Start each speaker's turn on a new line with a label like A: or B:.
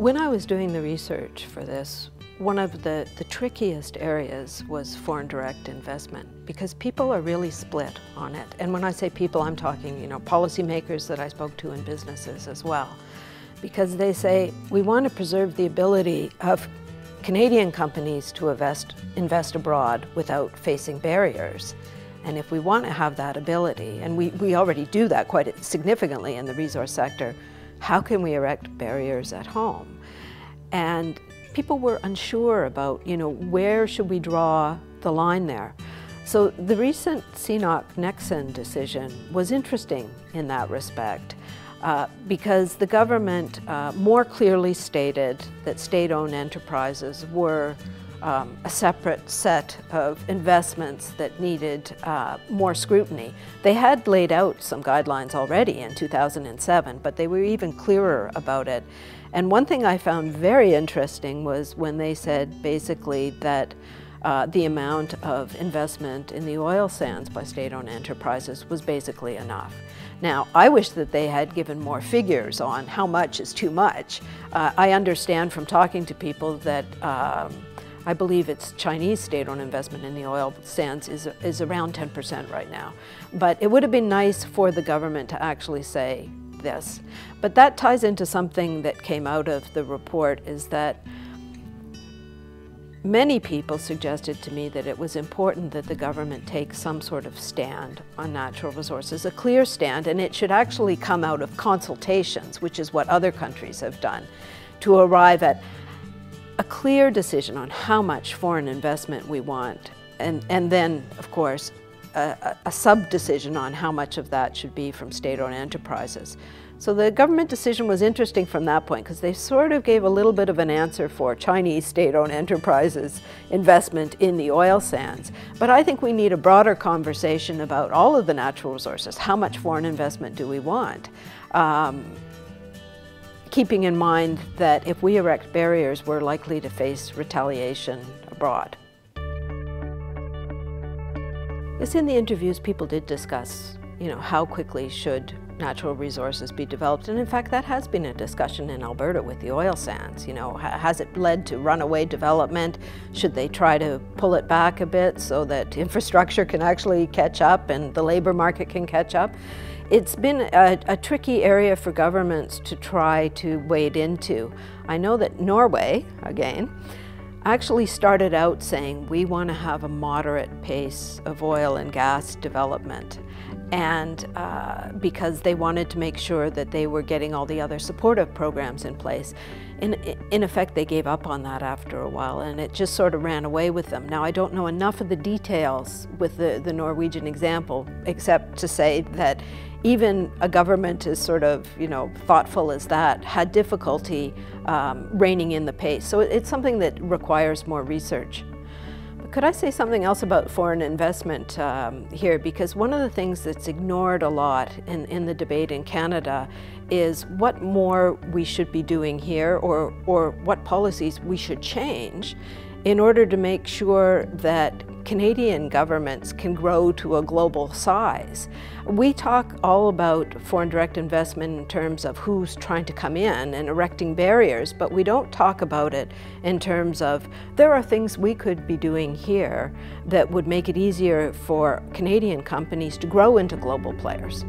A: When I was doing the research for this, one of the trickiest areas was foreign direct investment, because people are really split on it. And when I say people, I'm talking, policymakers that I spoke to in businesses as well. Because they say, we want to preserve the ability of Canadian companies to invest abroad without facing barriers. And if we want to have that ability, and we already do that quite significantly in the resource sector, how can we erect barriers at home? And people were unsure about, where should we draw the line there? So the recent CNOOC-Nexen decision was interesting in that respect, because the government more clearly stated that state-owned enterprises were a separate set of investments that needed more scrutiny. They had laid out some guidelines already in 2007, but they were even clearer about it. And one thing I found very interesting was when they said basically that the amount of investment in the oil sands by state-owned enterprises was basically enough. Now, I wish that they had given more figures on how much is too much. I understand from talking to people that I believe it's Chinese state-owned investment in the oil sands is around 10% right now. But it would have been nice for the government to actually say this. But that ties into something that came out of the report, is that many people suggested to me that it was important that the government take some sort of stand on natural resources, a clear stand, and it should actually come out of consultations, which is what other countries have done, to arrive at a clear decision on how much foreign investment we want, and then, of course, a sub-decision on how much of that should be from state-owned enterprises. So the government decision was interesting from that point, because they sort of gave a little bit of an answer for Chinese state-owned enterprises investment in the oil sands. But I think we need a broader conversation about all of the natural resources. How much foreign investment do we want? Keeping in mind that if we erect barriers, we're likely to face retaliation abroad. Yes, in the interviews, people did discuss, how quickly should natural resources be developed, and in fact that has been a discussion in Alberta with the oil sands. Has it led to runaway development? Should they try to pull it back a bit so that infrastructure can actually catch up and the labor market can catch up? It's been a tricky area for governments to try to wade into. I know that Norway, again, actually started out saying we want to have a moderate pace of oil and gas development, and because they wanted to make sure that they were getting all the other supportive programs in place. In effect, they gave up on that after a while, and it just sort of ran away with them. Now, I don't know enough of the details with the Norwegian example, except to say that even a government as sort of, thoughtful as that had difficulty reining in the pace. So it's something that requires more research. But could I say something else about foreign investment here? Because one of the things that's ignored a lot in the debate in Canada is what more we should be doing here, or what policies we should change in order to make sure that Canadian governments can grow to a global size. We talk all about foreign direct investment in terms of who's trying to come in and erecting barriers, but we don't talk about it in terms of there are things we could be doing here that would make it easier for Canadian companies to grow into global players.